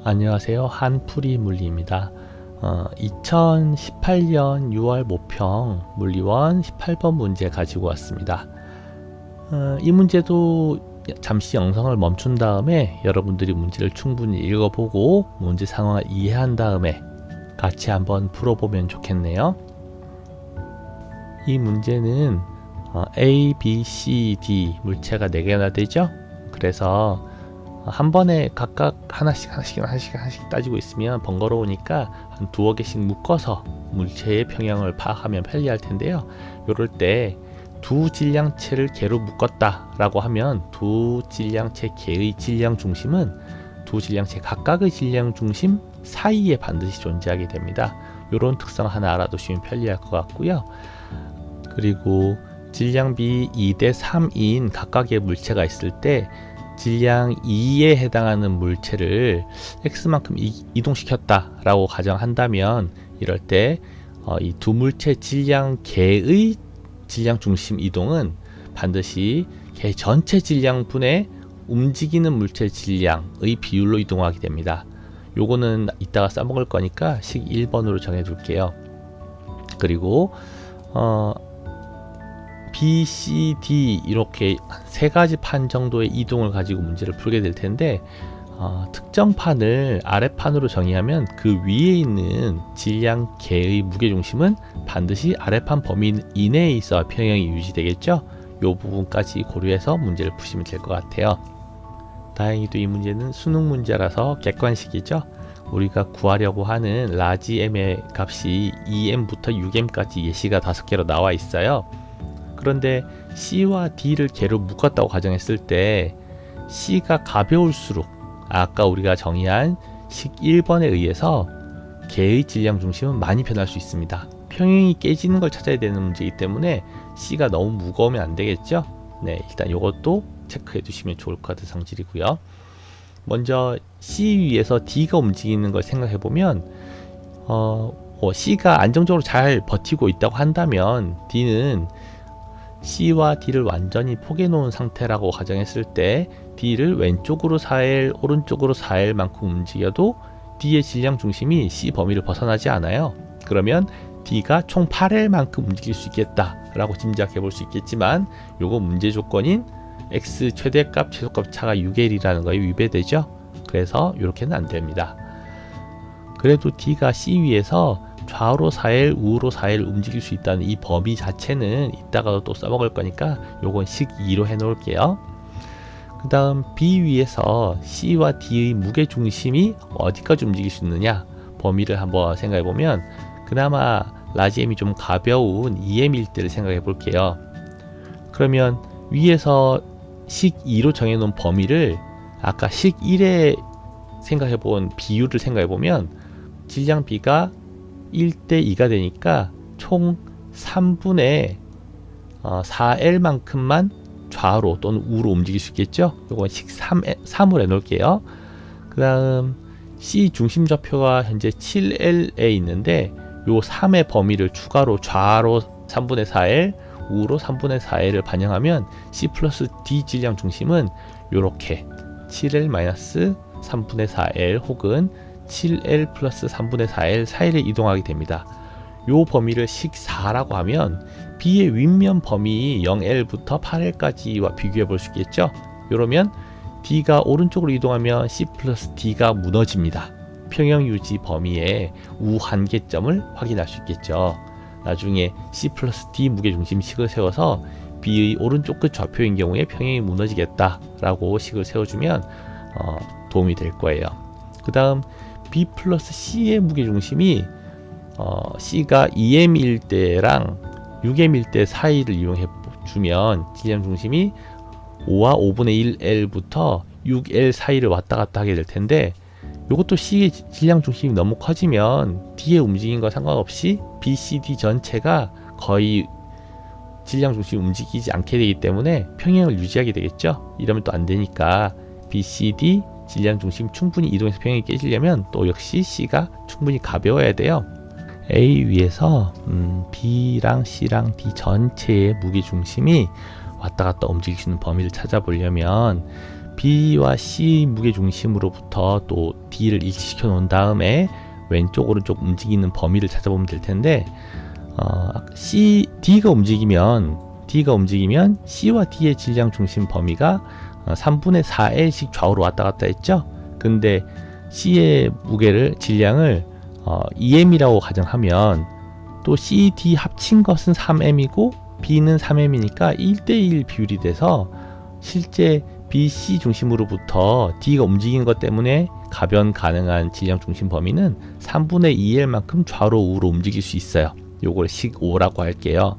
안녕하세요. 한풀이 물리입니다. 2018년 6월 모평 물리원 18번 문제 가지고 왔습니다. 이 문제도 잠시 영상을 멈춘 다음에 여러분들이 문제를 충분히 읽어보고 문제 상황을 이해한 다음에 같이 한번 풀어보면 좋겠네요. 이 문제는 A, B, C, D 물체가 4개나 되죠. 그래서 한 번에 각각 하나씩 따지고 있으면 번거로우니까 한 2-개씩 묶어서 물체의 평형을 파악하면 편리할 텐데요. 이럴 때 두 질량체를 개로 묶었다 라고 하면 두 질량체 개의 질량 중심은 두 질량체 각각의 질량 중심 사이에 반드시 존재하게 됩니다. 이런 특성 하나 알아두시면 편리할 것 같고요. 그리고 질량비 2대 3인 각각의 물체가 있을 때 질량 2에 해당하는 물체를 x만큼 이동시켰다 라고 가정한다면 이럴 때 이 두 물체 질량 개의 질량 중심 이동은 반드시 개 전체 질량분의 움직이는 물체 질량의 비율로 이동하게 됩니다. 요거는 이따가 써먹을 거니까 식 1번으로 정해 둘게요. 그리고 B, C, D 이렇게 3가지 판 정도의 이동을 가지고 문제를 풀게 될 텐데 특정 판을 아래판으로 정의하면 그 위에 있는 질량 개의 무게중심은 반드시 아래판 범위 이내에 있어 평형이 유지되겠죠. 이 부분까지 고려해서 문제를 푸시면 될 것 같아요. 다행히도 이 문제는 수능 문제라서 객관식이죠. 우리가 구하려고 하는 라지 m의 값이 2m부터 6m까지 예시가 5개로 나와 있어요. 그런데 C와 D를 개로 묶었다고 가정했을 때 C가 가벼울수록 아까 우리가 정의한 식 1번에 의해서 개의 질량 중심은 많이 변할 수 있습니다. 평형이 깨지는 걸 찾아야 되는 문제이기 때문에 C가 너무 무거우면 안 되겠죠. 네, 일단 이것도 체크해 두시면 좋을 것 같은 성질이고요. 먼저 C 위에서 D가 움직이는 걸 생각해 보면 C가 안정적으로 잘 버티고 있다고 한다면 D는 C와 D를 완전히 포개 놓은 상태라고 가정했을 때 D를 왼쪽으로 4L, 오른쪽으로 4L 만큼 움직여도 D의 질량 중심이 C 범위를 벗어나지 않아요. 그러면 D가 총 8L 만큼 움직일 수 있겠다 라고 짐작해 볼 수 있겠지만 요거 문제 조건인 X 최대값 최소값 차가 6L이라는 거에 위배되죠. 그래서 이렇게는 안 됩니다. 그래도 D가 C 위에서 좌우로 4L, 우로 4L 움직일 수 있다는 이 범위 자체는 이따가도 또 써먹을 거니까 요건 식 2로 해 놓을게요. 그 다음 B 위에서 C와 D의 무게중심이 어디까지 움직일 수 있느냐 범위를 한번 생각해 보면 그나마 라지 m이 좀 가벼운 2m일 때를 생각해 볼게요. 그러면 위에서 식 2로 정해 놓은 범위를 아까 식 1에 생각해 본 비율을 생각해 보면 질량 B가 1대 2가 되니까 총 3분의 4L만큼만 좌우로 또는 우로 움직일 수 있겠죠. 이건 식 3으로 해놓을게요. 그 다음 C 중심 좌표가 현재 7L에 있는데 요 3의 범위를 추가로 좌로 3분의 4L, 우로 3분의 4L을 반영하면 C 플러스 D 질량 중심은 요렇게 7L-3분의 4L 혹은 7L 플러스 3분의 4L 사이를 이동하게 됩니다. 요 범위를 식 4라고 하면 B의 윗면 범위 0L부터 8L까지와 비교해 볼 수 있겠죠. 이러면 D가 오른쪽으로 이동하면 C 플러스 D가 무너집니다. 평형 유지 범위의 우한계점을 확인할 수 있겠죠. 나중에 C 플러스 D 무게중심 식을 세워서 B의 오른쪽 끝 좌표인 경우에 평형이 무너지겠다 라고 식을 세워주면 도움이 될 거예요. 그 다음 B 플러스 C의 무게중심이 C가 2m일 때랑 6m일 때 사이를 이용해 주면 질량 중심이 5와 5분의 1L부터 6L 사이를 왔다 갔다 하게 될 텐데 이것도 C의 질량 중심이 너무 커지면 D의 움직임과 상관없이 B, C, D 전체가 거의 질량 중심이 움직이지 않게 되기 때문에 평형을 유지하게 되겠죠. 이러면 또 안 되니까 B, C, D 질량 중심 충분히 이동해서 평형이 깨지려면 또 역시 C가 충분히 가벼워야 돼요. A 위에서 B랑 C랑 D 전체의 무게중심이 왔다 갔다 움직일 수 있는 범위를 찾아보려면 B와 C 무게중심으로부터 또 D를 일치시켜 놓은 다음에 왼쪽 오른쪽 움직이는 범위를 찾아보면 될 텐데, D가 움직이면 C와 D의 질량 중심 범위가 3분의 4L씩 좌우로 왔다 갔다 했죠. 근데 C의 질량을 2m이라고 가정하면 또 C, D 합친 것은 3m이고 B는 3m이니까 1대1 비율이 돼서 실제 B, C 중심으로부터 D가 움직이는 것 때문에 가변 가능한 질량 중심 범위는 3분의 2L만큼 좌우로 우로 움직일 수 있어요. 요걸 식 5라고 할게요.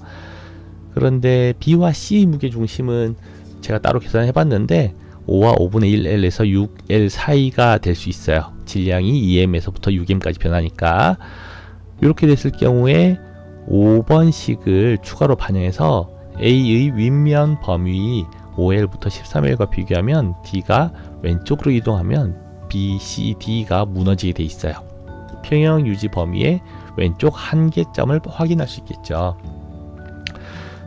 그런데 B와 C 무게 중심은 제가 따로 계산해 봤는데 5와 5분의 1L에서 6L 사이가 될 수 있어요. 질량이 2m에서부터 6m까지 변하니까. 이렇게 됐을 경우에 5번식을 추가로 반영해서 A의 윗면 범위 5L부터 13L과 비교하면 D가 왼쪽으로 이동하면 B, C, D가 무너지게 돼 있어요. 평형 유지 범위의 왼쪽 한계점을 확인할 수 있겠죠.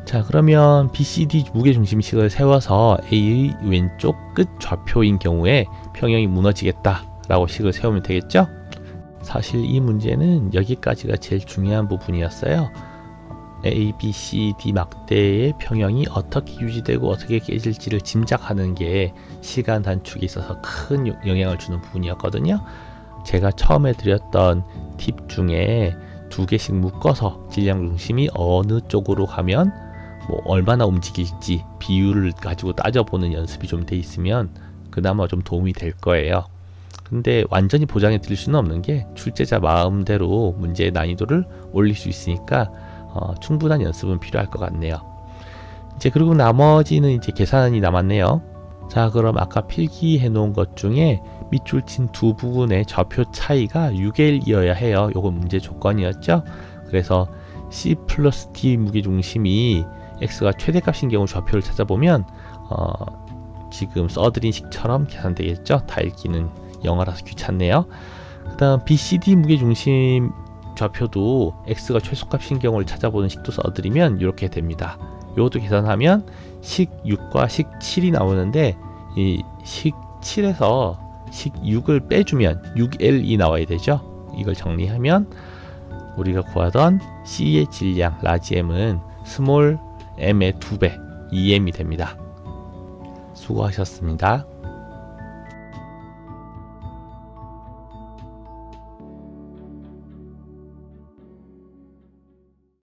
자, 그러면 BCD 무게중심식을 세워서 A의 왼쪽 끝 좌표인 경우에 평형이 무너지겠다 라고 식을 세우면 되겠죠. 사실 이 문제는 여기까지가 제일 중요한 부분이었어요. A, B, C, D 막대의 평형이 어떻게 유지되고 어떻게 깨질지를 짐작하는 게 시간 단축에 있어서 큰 영향을 주는 부분이었거든요. 제가 처음에 드렸던 팁 중에 2개씩 묶어서 질량 중심이 어느 쪽으로 가면 얼마나 움직일지 비율을 가지고 따져보는 연습이 좀 돼 있으면 그나마 좀 도움이 될 거예요. 근데 완전히 보장해 드릴 수는 없는 게 출제자 마음대로 문제의 난이도를 올릴 수 있으니까 충분한 연습은 필요할 것 같네요. 이제 그리고 나머지는 이제 계산이 남았네요. 자, 그럼 아까 필기해 놓은 것 중에 밑줄 친 두 부분의 좌표 차이가 6L이어야 해요. 요건 문제 조건이었죠. 그래서 C 플러스 D 무게중심이 X가 최대값인 경우 좌표를 찾아보면 지금 써드린 식처럼 계산되겠죠. 다 읽기는 영어라서 귀찮네요. 그 다음 BCD 무게중심 좌표도 X가 최소값인 경우를 찾아보는 식도 써드리면 이렇게 됩니다. 이것도 계산하면 식 6과 식 7이 나오는데 이 식 7에서 식 6을 빼주면 6L이 나와야 되죠. 이걸 정리하면 우리가 구하던 C의 질량 라지 M은 스몰 m의 2배 2m이 됩니다. 수고하셨습니다.